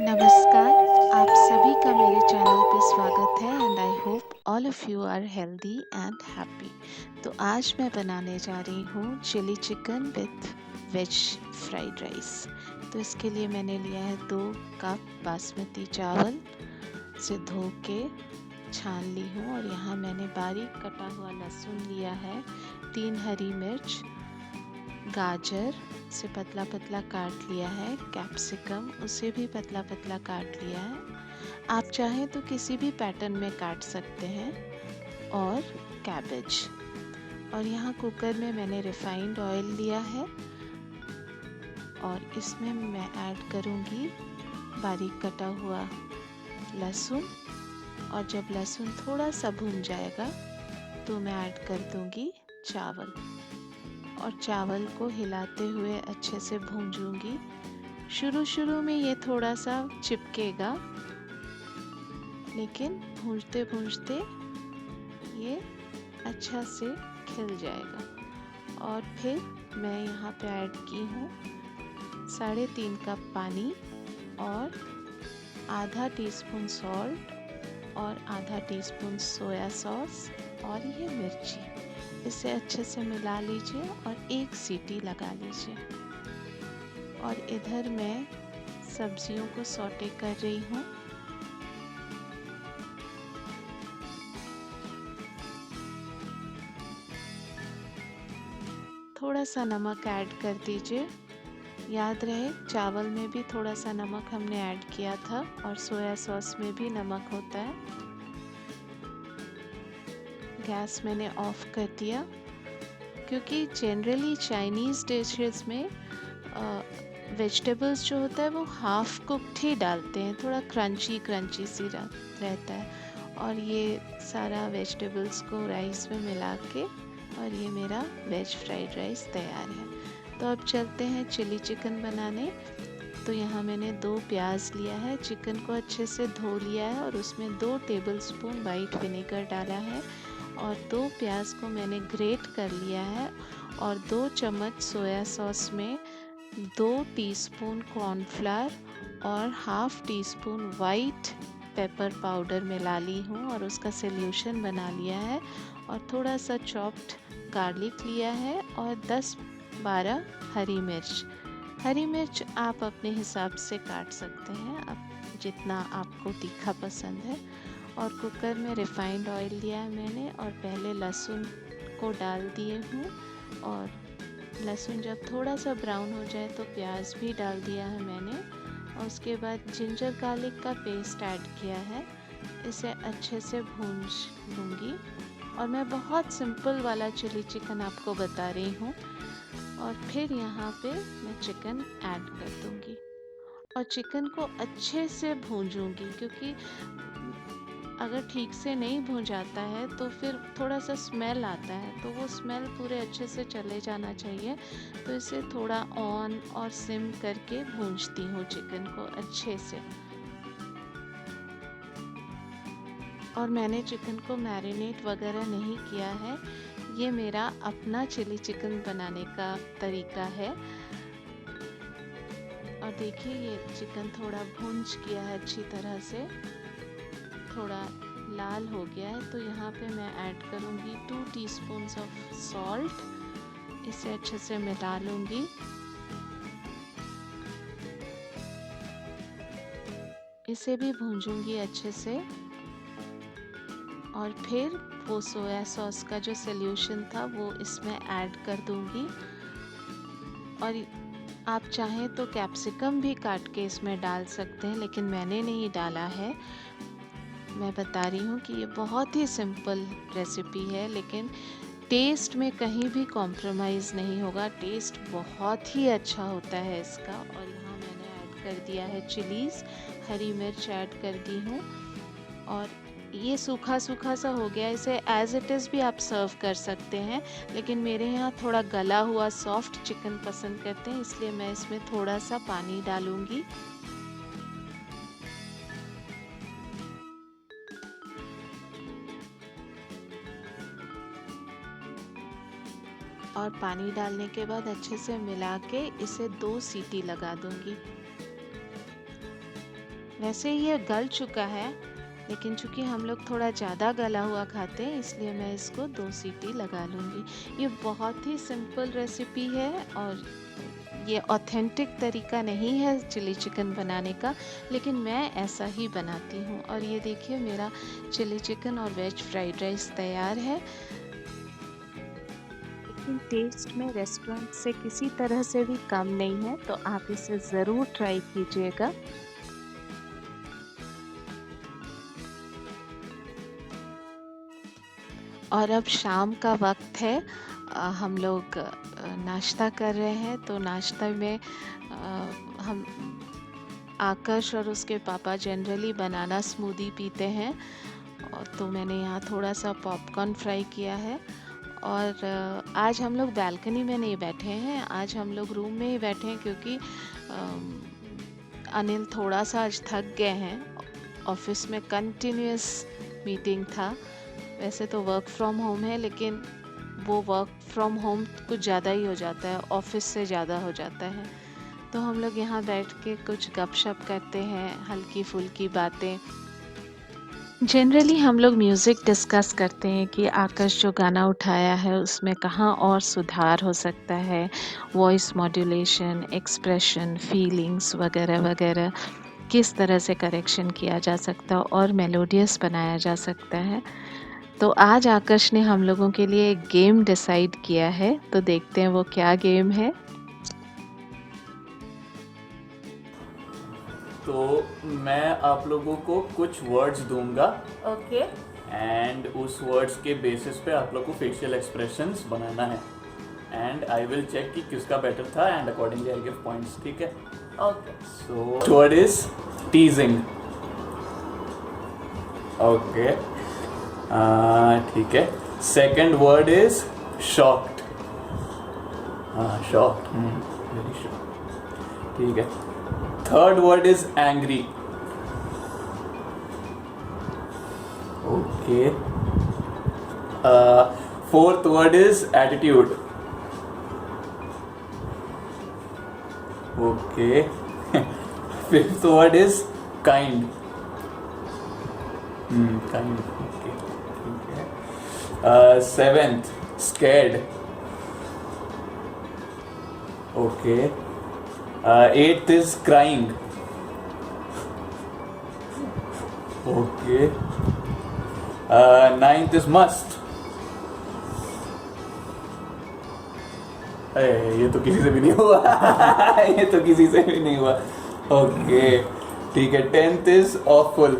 नमस्कार, आप सभी का मेरे चैनल पे स्वागत है and I hope all of you are healthy and happy. तो आज मैं बनाने जा रही हूँ chilli chicken with veg fried rice. तो इसके लिए मैंने लिया है 2 कप बासमती चावल से धो के छान ली हूँ और यहाँ मैंने बारीक कटा हुआ लहसुन लिया है, 3 हरी मिर्च, गाजर से पतला पतला काट लिया है, कैप्सिकम उसे भी पतला पतला काट लिया है। आप चाहें तो किसी भी पैटर्न में काट सकते हैं, और कैबेज। और यहाँ कुकर में मैंने रिफाइंड ऑयल लिया है और इसमें मैं ऐड करूँगी बारीक कटा हुआ लहसुन। और जब लहसुन थोड़ा सा भून जाएगा तो मैं ऐड कर दूँगी चावल और चावल को हिलाते हुए अच्छे से भूंजूंगी। शुरू में ये थोड़ा सा चिपकेगा, लेकिन भूंजते भूंजते ये अच्छा से खिल जाएगा। और फिर मैं यहाँ पे ऐड की हूँ 3.5 कप पानी और आधा टीस्पून सॉल्ट और आधा टीस्पून सोया सॉस और ये मिर्ची। इसे अच्छे से मिला लीजिए और 1 सीटी लगा लीजिए। और इधर मैं सब्जियों को सौटे कर रही हूँ। थोड़ा सा नमक ऐड कर दीजिए। याद रहे चावल में भी थोड़ा सा नमक हमने ऐड किया था और सोया सॉस में भी नमक होता है। गैस मैंने ऑफ कर दिया, क्योंकि जनरली चाइनीज़ डिशेस में वेजिटेबल्स जो होता है वो हाफ कुक्ड ही डालते हैं, थोड़ा क्रंची क्रंची सी रहता है। और ये सारा वेजिटेबल्स को राइस में मिला के और ये मेरा वेज फ्राइड राइस तैयार है। तो अब चलते हैं चिली चिकन बनाने। तो यहाँ मैंने 2 प्याज लिया है, चिकन को अच्छे से धो लिया है और उसमें 2 टेबलस्पून वाइट विनेगर डाला है और 2 प्याज को मैंने ग्रेट कर लिया है। और 2 चम्मच सोया सॉस में 2 टीस्पून कॉर्नफ्लावर और half tea spoon white pepper powder मिला ली हूँ और उसका सॉल्यूशन बना लिया है। और थोड़ा सा चॉप्ड गार्लिक लिया है और 10-12 हरी मिर्च आप अपने हिसाब से काट सकते हैं, अब जितना आपको तीखा पसंद है। और कुकर में रिफाइंड ऑयल लिया है मैंने और पहले लहसुन को डाल दिए हूँ। और लहसुन जब थोड़ा सा ब्राउन हो जाए तो प्याज भी डाल दिया है मैंने। और उसके बाद जिंजर गार्लिक का पेस्ट ऐड किया है। इसे अच्छे से भून लूँगी। और मैं बहुत सिंपल वाला चिली चिकन आपको बता रही हूँ। और फिर यहाँ पे मैं चिकन ऐड कर दूँगी और चिकन को अच्छे से भूंजूंगी, क्योंकि अगर ठीक से नहीं भूंजाता है तो फिर थोड़ा सा स्मेल आता है, तो वो स्मेल पूरे अच्छे से चले जाना चाहिए। तो इसे थोड़ा ऑन और सिम करके भूंजती हूँ चिकन को अच्छे से। और मैंने चिकन को मैरिनेट वगैरह नहीं किया है, ये मेरा अपना चिली चिकन बनाने का तरीका है। और देखिए ये चिकन थोड़ा भूंज गया है अच्छी तरह से, थोड़ा लाल हो गया है। तो यहाँ पे मैं ऐड करूँगी 2 टीस्पून्स ऑफ सॉल्ट। इसे अच्छे से मिला लूँगी। इसे भी भूंजूंगी अच्छे से। और फिर वो सोया सॉस का जो सॉल्यूशन था वो इसमें ऐड कर दूँगी। और आप चाहें तो कैप्सिकम भी काट के इसमें डाल सकते हैं, लेकिन मैंने नहीं डाला है। मैं बता रही हूँ कि ये बहुत ही सिंपल रेसिपी है, लेकिन टेस्ट में कहीं भी कॉम्प्रोमाइज़ नहीं होगा। टेस्ट बहुत ही अच्छा होता है इसका। और यहाँ मैंने ऐड कर दिया है चिलीज़, हरी मिर्च ऐड कर दी हूँ। और ये सूखा सूखा सा हो गया, इसे एज इट इज़ भी आप सर्व कर सकते हैं, लेकिन मेरे यहाँ थोड़ा गला हुआ सॉफ्ट चिकन पसंद करते हैं, इसलिए मैं इसमें थोड़ा सा पानी डालूँगी। और पानी डालने के बाद अच्छे से मिला के इसे 2 सीटी लगा दूंगी। वैसे ये गल चुका है, लेकिन चूंकि हम लोग थोड़ा ज़्यादा गला हुआ खाते हैं इसलिए मैं इसको 2 सीटी लगा लूँगी। ये बहुत ही सिंपल रेसिपी है और ये ऑथेंटिक तरीका नहीं है चिली चिकन बनाने का, लेकिन मैं ऐसा ही बनाती हूँ। और ये देखिए मेरा चिली चिकन और वेज फ्राइड राइस तैयार है। लेकिन टेस्ट में रेस्टोरेंट से किसी तरह से भी कम नहीं है, तो आप इसे ज़रूर ट्राई कीजिएगा। और अब शाम का वक्त है, हम लोग नाश्ता कर रहे हैं। तो नाश्ता में हम आकाश और उसके पापा जनरली बनाना स्मूदी पीते हैं, और तो मैंने यहाँ थोड़ा सा पॉपकॉर्न फ्राई किया है। और आज हम लोग बालकनी में नहीं बैठे हैं, आज हम लोग रूम में ही बैठे हैं, क्योंकि अनिल थोड़ा सा आज थक गए हैं। ऑफिस में कंटिन्यूअस मीटिंग था। वैसे तो वर्क फ्रॉम होम है, लेकिन वो वर्क फ्रॉम होम कुछ ज़्यादा ही हो जाता है, ऑफिस से ज़्यादा हो जाता है। तो हम लोग यहाँ बैठ के कुछ गपशप करते हैं, हल्की फुल्की बातें। जनरली हम लोग म्यूज़िक डिस्कस करते हैं कि आकाश जो गाना उठाया है उसमें कहाँ और सुधार हो सकता है, वॉइस मॉड्यूलेशन, एक्सप्रेशन, फीलिंग्स वगैरह वगैरह किस तरह से करेक्शन किया जा सकता है और मेलोडियस बनाया जा सकता है। तो आज आकाश ने हम लोगों के लिए एक गेम डिसाइड किया है, तो देखते हैं वो क्या गेम है। तो मैं आप लोगों को कुछ वर्ड्स दूंगा ओके एंड उस वर्ड्स के बेसिस पे आप लोग को फेशियल एक्सप्रेशंस बनाना है एंड आई विल चेक कि किसका बेटर था and accordingly I give points, ठीक है? Okay so word is टीजिंग। Okay, ठीक है। Second word is shocked. हाँ, शॉक्ड, वेरी शॉक्ड, ठीक है। Third word is angry. Okay. Fourth word is attitude. Okay. Fifth word is kind. Kind, okay, ठीक है। Seventh scared. Okay. Eighth is crying. Okay. Ninth is must. ये तो किसी से भी नहीं हुआ ये तो किसी से भी नहीं हुआ। ओके, ठीक है। 10th is awful.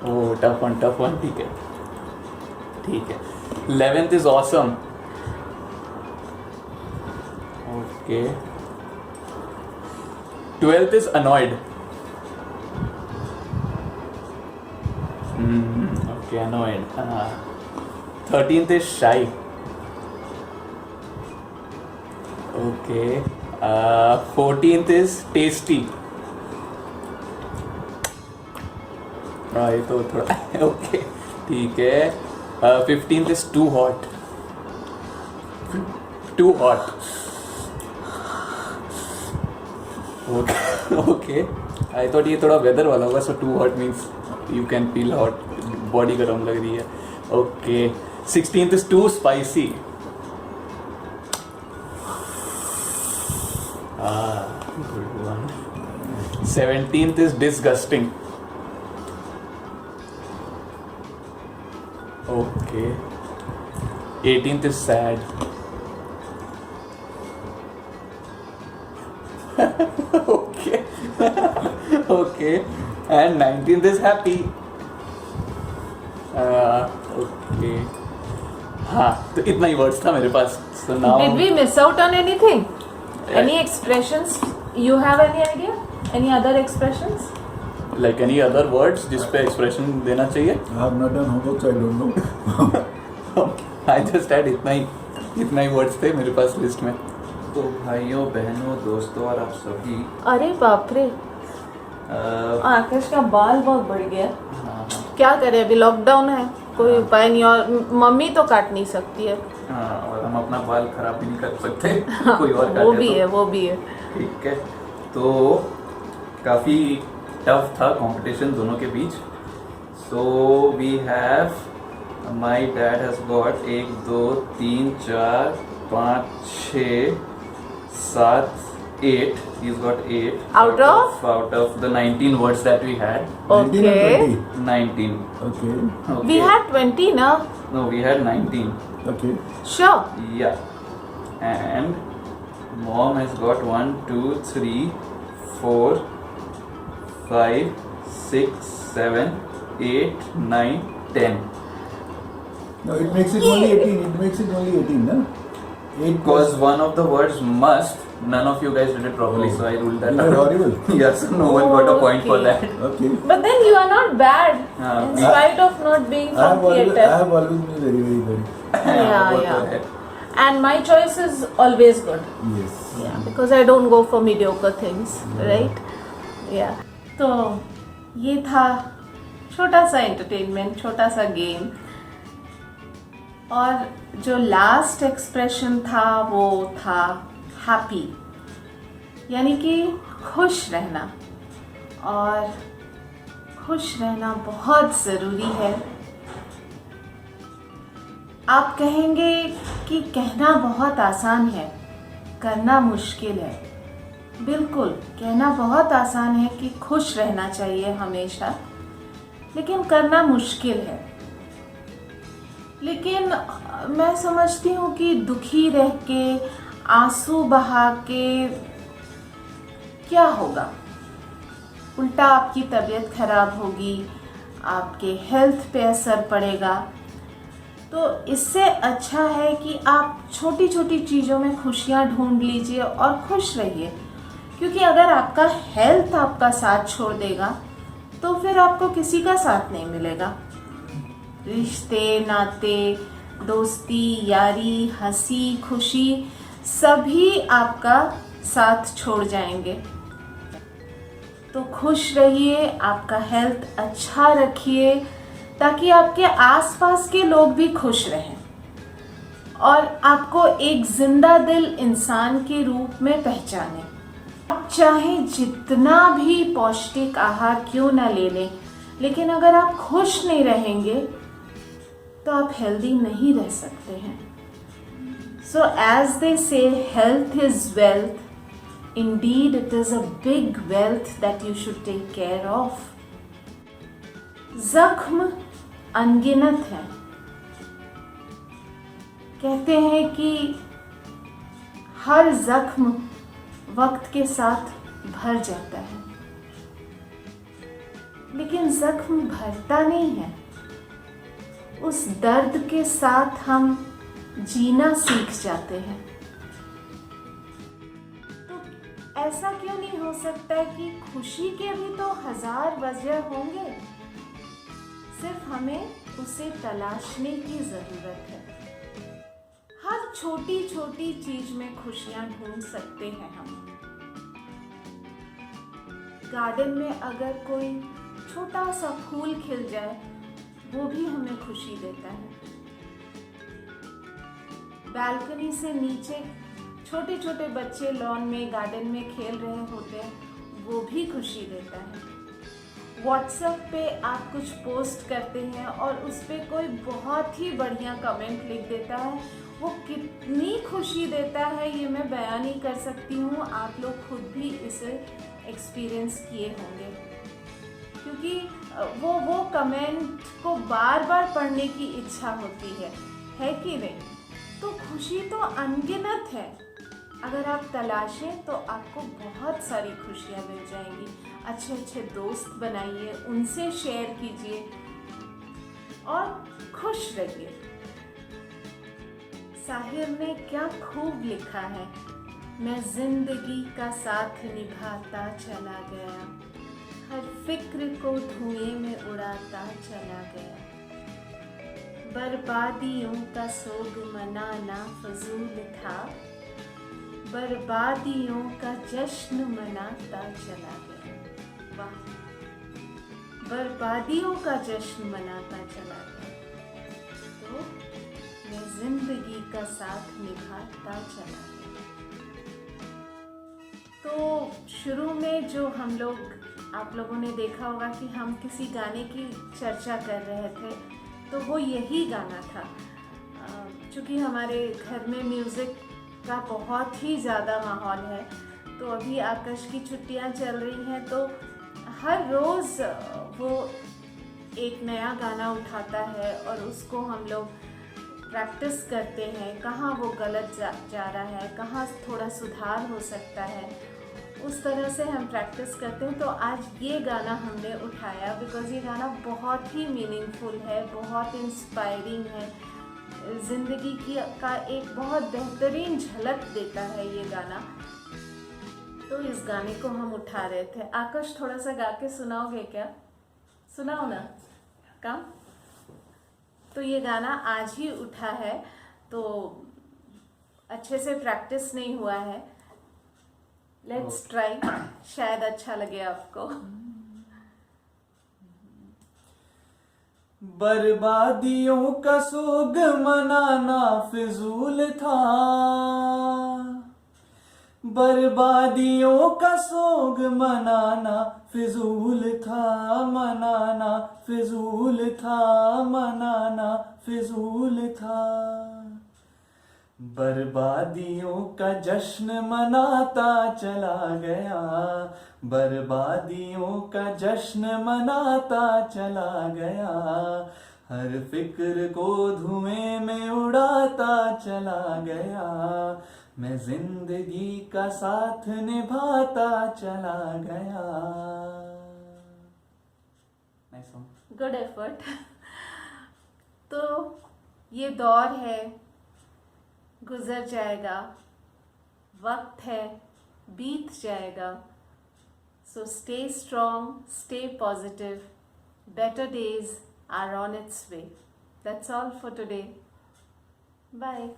Oh, tough one, ठीक है, ठीक है। 11th is awesome. Okay. 12th is annoyed. Okay, annoyed. 13th is shy. Okay. 14th is tasty. ये तो थोड़ा okay, ठीक है। 15th is too hot. Too hot. Okay, I thought ये थोड़ा वेदर वाला होगा, so too hot means you can feel hot, body गर्म लग रही है। Okay. 16th is too spicy. Good one. 17th is disgusting. Okay. 18th is sad. Okay. Okay. And 19th is happy. Okay. हाँ, तो इतना ही words था मेरे पास। So now. Did we miss out on anything? Any expressions? You have any idea? Any other expressions? Like any other words जिस पे expression देना चाहिए? I have not done homework, so I don't know. I just had इतना ही words थे मेरे पास list में। तो भाइयों, बहनों, दोस्तों और आप सभी, अरे बाप रे, आकाश का बाल बहुत बढ़ गया। क्या करें, अभी लॉकडाउन है, कोई उपाय नहीं, और मम्मी तो काट नहीं सकती है। और हम अपना बाल खराब भी नहीं कर सकते कोई और वो भी है, वो भी है। ठीक है। तो काफ़ी टफ था कंपटीशन दोनों के बीच. So we have my dad has got 1 2 3 4 5 6 7 8. He's got 8 Out of the 19 words that we had. 19 or Okay. 19. 20? Okay. We had 20 now. No, we had 19. Okay. Sure. Yeah. And mom has got 1 2 3 4 5 6 7 8 9 10. No, it makes it only 18. It makes it only 18, no? 8 Because one of the words must, none of you guys did it properly, Oh. so I ruled that You were out. horrible. Yes, no one got a point for Okay. that. Okay. But then you are not bad in Yeah. spite of not being I from have theatre. always been very, very good. Yeah, वो तो yeah. है. And my choice is always good. Yes. Yeah, because I don't go for mediocre things, right? Yeah. तो ये था छोटा सा entertainment, छोटा सा game. और जो लास्ट एक्सप्रेशन था वो था हैप्पी, यानी कि खुश रहना. और खुश रहना बहुत ज़रूरी है. आप कहेंगे कि कहना बहुत आसान है, करना मुश्किल है. बिल्कुल, कहना बहुत आसान है कि खुश रहना चाहिए हमेशा, लेकिन करना मुश्किल है. लेकिन मैं समझती हूँ कि दुखी रह के, आंसू बहा के क्या होगा? उल्टा आपकी तबीयत खराब होगी, आपके हेल्थ पे असर पड़ेगा. तो इससे अच्छा है कि आप छोटी छोटी चीज़ों में खुशियाँ ढूंढ लीजिए और खुश रहिए. क्योंकि अगर आपका हेल्थ आपका साथ छोड़ देगा तो फिर आपको किसी का साथ नहीं मिलेगा. रिश्ते, नाते, दोस्ती, यारी, हंसी, खुशी सभी आपका साथ छोड़ जाएंगे. तो खुश रहिए, आपका हेल्थ अच्छा रखिए ताकि आपके आसपास के लोग भी खुश रहें और आपको एक जिंदा दिल इंसान के रूप में पहचानें. आप चाहे जितना भी पौष्टिक आहार क्यों ना ले लें, लेकिन अगर आप खुश नहीं रहेंगे तो आप हेल्दी नहीं रह सकते हैं. सो as they say health is wealth. Indeed it is a big wealth that you should take care of. जख्म अनगिनत है. कहते हैं कि हर जख्म वक्त के साथ भर जाता है, लेकिन जख्म भरता नहीं है. उस दर्द के साथ हम जीना सीख जाते हैं. तो ऐसा क्यों नहीं हो सकता है कि खुशी के भी तो 1000 वजह होंगे, सिर्फ हमें उसे तलाशने की जरूरत है. हर छोटी छोटी चीज में खुशियां ढूंढ सकते हैं हम. गार्डन में अगर कोई छोटा सा फूल खिल जाए वो भी हमें खुशी देता है. बालकनी से नीचे छोटे छोटे बच्चे लॉन में, गार्डन में खेल रहे होते हैं, वो भी खुशी देता है. व्हाट्सएप पे आप कुछ पोस्ट करते हैं और उस पर कोई बहुत ही बढ़िया कमेंट लिख देता है, वो कितनी खुशी देता है ये मैं बयान नहीं कर सकती हूँ. आप लोग खुद भी इसे एक्सपीरियंस किए होंगे, क्योंकि वो कमेंट को बार बार पढ़ने की इच्छा होती है कि नहीं. तो खुशी तो अनगिनत है. अगर आप तलाशें तो आपको बहुत सारी खुशियाँ मिल जाएंगी. अच्छे अच्छे दोस्त बनाइए, उनसे शेयर कीजिए और खुश रहिए. साहिर ने क्या खूब लिखा है, मैं जिंदगी का साथ निभाता चला गया, हर फिक्र को धुएं में उड़ाता चला गया, बर्बादियों का सोग मनाना फजूल था, बर्बादियों का जश्न मनाता चला गया. वाह, बर्बादियों का जश्न मनाता चला गया. तो मैं जिंदगी का साथ निभाता चला गया. तो शुरू में जो हम लोग, आप लोगों ने देखा होगा कि हम किसी गाने की चर्चा कर रहे थे, तो वो यही गाना था। चूँकि हमारे घर में म्यूज़िक का बहुत ही ज़्यादा माहौल है, तो अभी आकाश की छुट्टियां चल रही हैं, तो हर रोज़ वो एक नया गाना उठाता है और उसको हम लोग प्रैक्टिस करते हैं, कहाँ वो गलत जा रहा है, कहाँ थोड़ा सुधार हो सकता है, उस तरह से हम प्रैक्टिस करते हैं। तो आज ये गाना हमने उठाया बिकॉज़ ये गाना बहुत ही मीनिंगफुल है, बहुत इंस्पायरिंग है, ज़िंदगी की का एक बहुत बेहतरीन झलक देता है ये गाना। तो इस गाने को हम उठा रहे थे। आकाश, थोड़ा सा गा के सुनाओगे क्या? सुनाओ ना काम। तो ये गाना आज ही उठा है, तो अच्छे से प्रैक्टिस नहीं हुआ है। लेट्स ट्राई, शायद अच्छा लगे आपको। बर्बादियों का सोग मनाना फिजूल था, बर्बादियों का सोग मनाना फिजूल था, मनाना फिजूल था, मनाना फिजूल था। बर्बादियों का जश्न मनाता चला गया, बर्बादियों का जश्न मनाता चला गया, हर फिक्र को धुएं में उड़ाता चला गया, मैं जिंदगी का साथ निभाता चला गया। Nice song, good effort. तो ये दौर है, गुजर जाएगा, वक्त है, बीत जाएगा। So stay strong, stay positive, better days are on its way. That's all for today. Bye.